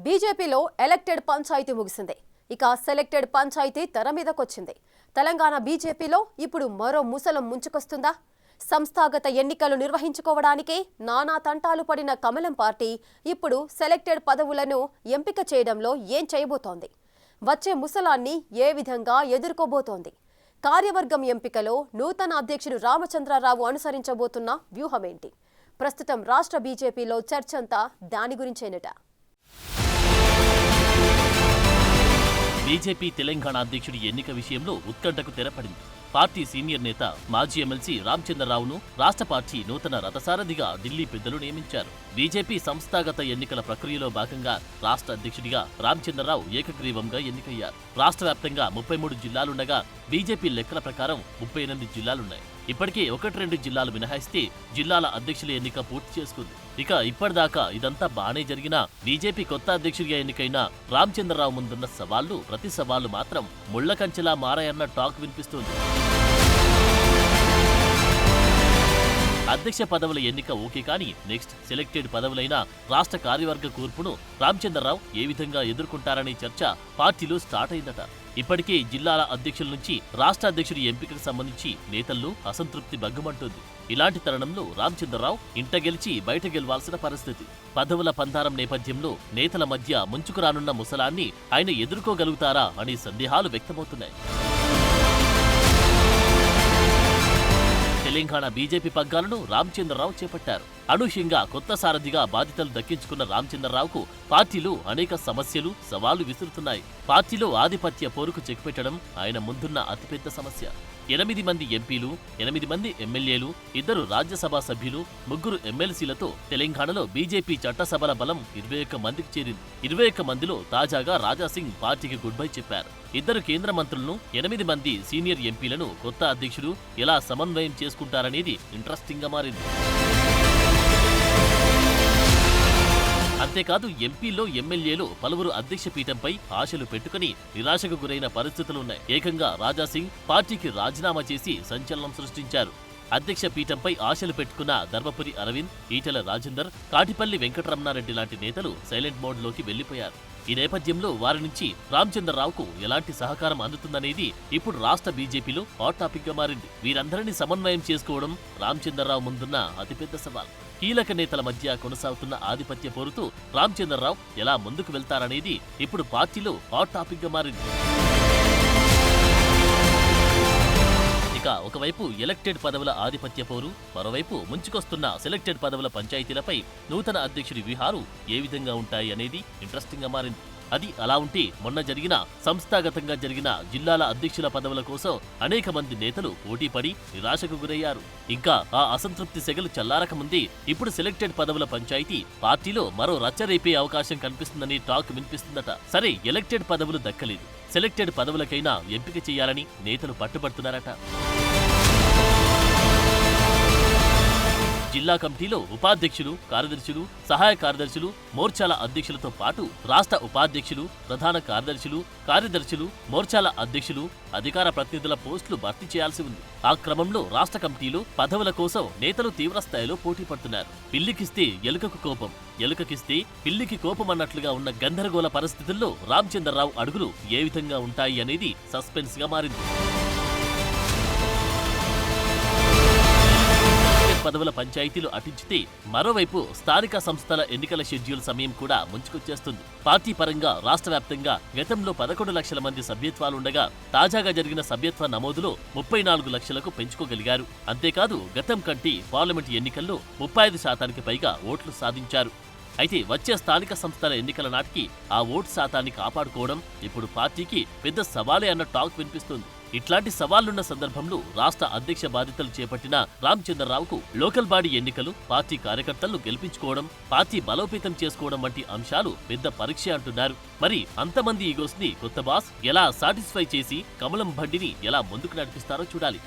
బీజేపీలో ఎలక్టెడ్ పంచాయతీ ముగిసింది. ఇక సెలెక్టెడ్ పంచాయతీ తెర మీదకొచ్చింది. తెలంగాణ బీజేపీలో ఇప్పుడు మరో ముసలం ముంచుకొస్తుందా? సంస్థాగత ఎన్నికలు నిర్వహించుకోవడానికే నానా తంటాలు పడిన కమలం పార్టీ ఇప్పుడు సెలెక్టెడ్ పదవులను ఎంపిక చేయడంలో ఏం చేయబోతోంది? వచ్చే ముసలాన్ని ఏ విధంగా ఎదుర్కోబోతోంది? కార్యవర్గం ఎంపికలో నూతన అధ్యక్షుడు రామచంద్రరావు అనుసరించబోతున్న వ్యూహమేంటి? ప్రస్తుతం రాష్ట్ర బీజేపీలో చర్చంతా దాని గురించేనట. బీజేపీ తెలంగాణ అధ్యక్షుడి ఎన్నిక విషయంలో ఉత్కంఠకు తెరపడింది. పార్టీ సీనియర్ నేత మాజీ ఎమ్మెల్సీ రామచంద్రరావును రాష్ట్ర పార్టీ నూతన రథసారథిగా ఢిల్లీ పెద్దలు నియమించారు. బీజేపీ సంస్థాగత ఎన్నికల ప్రక్రియలో భాగంగా రాష్ట్ర అధ్యక్షుడిగా రామచంద్రరావు ఏకగ్రీవంగా ఎన్నికయ్యారు. రాష్ట్ర వ్యాప్తంగా 33 జిల్లాలుండగా బీజేపీ లెక్కల ప్రకారం 38 జిల్లాలున్నాయి. ఇప్పటికే 1-2 జిల్లాలు మినహాయిస్తే జిల్లాల అధ్యక్షుల ఎన్నిక పూర్తి చేసుకుంది. ఇక ఇప్పటిదాకా ఇదంతా బానే జరిగినా బీజేపీ కొత్త అధ్యక్షుడిగా ఎన్నికైన రామచంద్రరావు ముందున్న సవాళ్లు ప్రతి సవాళ్లు మాత్రం ముళ్ల కంచెలా మారాయన్న టాక్ వినిపిస్తుంది. అధ్యక్ష పదవుల ఎన్నిక ఓకే కానీ నెక్స్ట్ సెలెక్టెడ్ పదవులైన రాష్ట్ర కార్యవర్గ కూర్పును రామచంద్రరావు ఏ విధంగా ఎదుర్కొంటారనే చర్చ పార్టీలో స్టార్ట్ అయిందట. ఇప్పటికే జిల్లాల అధ్యక్షుల నుంచి రాష్ట్ర అధ్యక్షుడి ఎంపికకు సంబంధించి నేతల్లో అసంతృప్తి బగ్గుమంటోంది. ఇలాంటి తరుణంలో రామచంద్రరావు ఇంట గెలిచి బయట గెలవాల్సిన పరిస్థితి. పదవుల పందారం నేపథ్యంలో నేతల మధ్య ముంచుకురానున్న ముసలాన్ని ఆయన ఎదుర్కోగలుగుతారా అనే సందేహాలు వ్యక్తమవుతున్నాయి. తెలంగాణ బీజేపీ పగ్గాలను రామచంద్రరావు చేపట్టారు. అనూహ్యంగా కొత్త సారథిగా బాధ్యతలు దక్కించుకున్న రామచంద్రరావుకు పార్టీలో అనేక సమస్యలు, సవాళ్లు విసురుతున్నాయి. పార్టీలో ఆధిపత్య పోరుకు చెక్పెట్టడం ఆయన ముందున్న అతిపెద్ద సమస్య. 8 మంది ఎంపీలు, 8 మంది ఎమ్మెల్యేలు, 2 రాజ్యసభ సభ్యులు, 3 ఎమ్మెల్సీలతో తెలంగాణలో బీజేపీ చట్టసభల బలం 21 మందికి చేరింది. 21 మందిలో తాజాగా రాజాసింగ్ పార్టీకి గుడ్ బై చెప్పారు. 2 కేంద్ర మంత్రులను, 8 మంది సీనియర్ ఎంపీలను కొత్త అధ్యక్షుడు ఎలా సమన్వయం చేసుకుంటారనేది ఇంట్రెస్టింగ్ గా మారింది. అంతేకాదు ఎంపీల్లో, ఎమ్మెల్యేలు పలువురు అధ్యక్ష పీఠంపై ఆశలు పెట్టుకుని నిరాశకు గురైన పరిస్థితులున్నాయి. ఏకంగా రాజాసింగ్ పార్టీకి రాజీనామా చేసి సంచలనం సృష్టించారు. అధ్యక్ష పీఠంపై ఆశలు పెట్టుకున్న ధర్మపురి అరవింద్, ఈటెల రాజేందర్, కాటిపల్లి వెంకటరమణారెడ్డి లాంటి నేతలు సైలెంట్ మోడ్లోకి వెళ్లిపోయారు. ఈ నేపథ్యంలో వారి నుంచి రామచంద్రరావుకు ఎలాంటి సహకారం అందుతుందనేది ఇప్పుడు రాష్ట్ర బీజేపీలో హాట్ టాపిక్ గా మారింది. వీరందరినీ సమన్వయం చేసుకోవడం రామచంద్రరావు ముందున్న అతిపెద్ద సవాల్. కీలక నేతల మధ్య కొనసాగుతున్న ఆధిపత్య పోరుతూ రామచంద్రరావు ఎలా ముందుకు వెళ్తారనేది ఇప్పుడు పార్టీలో హాట్ టాపిక్ గా మారింది. ఇక ఒకవైపు ఎలక్టెడ్ పదవుల ఆధిపత్య పోరు, మరోవైపు ముంచుకొస్తున్న సెలెక్టెడ్ పదవుల పంచాయతీలపై నూతన అధ్యక్షుడి విహారు ఏ విధంగా ఉంటాయి అనేది ఇంట్రెస్టింగ్ గా మారింది. అది అలా ఉంటే మొన్న జరిగిన సంస్థాగతంగా జరిగిన జిల్లాల అధ్యక్షుల పదవుల కోసం అనేక మంది నేతలు పోటీపడి నిరాశకు గురయ్యారు. ఇంకా ఆ అసంతృప్తి సెగలు చల్లారక ముందే ఇప్పుడు సెలెక్టెడ్ పదవుల పంచాయతీ పార్టీలో మరో రచ్చరేపే అవకాశం కనిపిస్తుందని టాక్ వినిపిస్తుందట. సరే, ఎలక్టెడ్ పదవులు దక్కలేదు, సెలెక్టెడ్ పదవులకైనా ఎంపిక చేయాలని నేతలు పట్టుబడుతున్నారట. జిల్లా కమిటీలో ఉపాధ్యక్షులు, కార్యదర్శులు, సహాయ కార్యదర్శులు, మోర్చాల అధ్యక్షులతో పాటు రాష్ట్ర ఉపాధ్యక్షులు, ప్రధాన కార్యదర్శులు, మోర్చాల అధ్యక్షులు, అధికార ప్రతినిధుల పోస్టులు భర్తీ చేయాల్సి ఉంది. ఆ క్రమంలో రాష్ట్ర కమిటీలో పదవుల కోసం నేతలు తీవ్రస్థాయిలో పోటీ పడుతున్నారు. పిల్లికిస్తే ఎలుకకు కోపం, ఎలుకకిస్తే పిల్లికి కోపం అన్నట్లుగా ఉన్న గందరగోళ పరిస్థితుల్లో రామచంద్రరావు అడుగులు ఏ విధంగా ఉంటాయి అనేది సస్పెన్స్ గా మారింది. పదవుల పంచాయతీలు అటించితే మరోవైపు స్థానిక సంస్థల ఎన్నికల షెడ్యూల్ సమయం కూడా ముంచుకొచ్చేస్తుంది. పార్టీ పరంగా రాష్ట్ర వ్యాప్తంగా గతంలో 11 లక్షల మంది సభ్యత్వాలుండగా తాజాగా జరిగిన సభ్యత్వ నమోదులో 34 లక్షలకు పెంచుకోగలిగారు. అంతేకాదు గతం కంటే పార్లమెంటు ఎన్నికల్లో 35% పైగా ఓట్లు సాధించారు. అయితే వచ్చే స్థానిక సంస్థల ఎన్నికల నాటికి ఆ ఓటు శాతాన్ని కాపాడుకోవడం ఇప్పుడు పార్టీకి పెద్ద సవాలే అన్న టాక్ వినిపిస్తుంది. ఇట్లాంటి సవాళ్లున్న సందర్భంలో రాష్ట్ర అధ్యక్ష బాధ్యతలు చేపట్టిన రామచంద్రరావుకు లోకల్ బాడీ ఎన్నికలు, పార్టీ కార్యకర్తలను గెలిపించుకోవడం, పార్టీ బలోపేతం చేసుకోవడం వంటి అంశాలు పెద్ద పరీక్ష అంటున్నారు. మరి అంతమంది ఈగోస్ ని కొత్త బాస్ ఎలా సాటిస్ఫై చేసి కమలం బండిని ఎలా ముందుకు నడిపిస్తారో చూడాలి.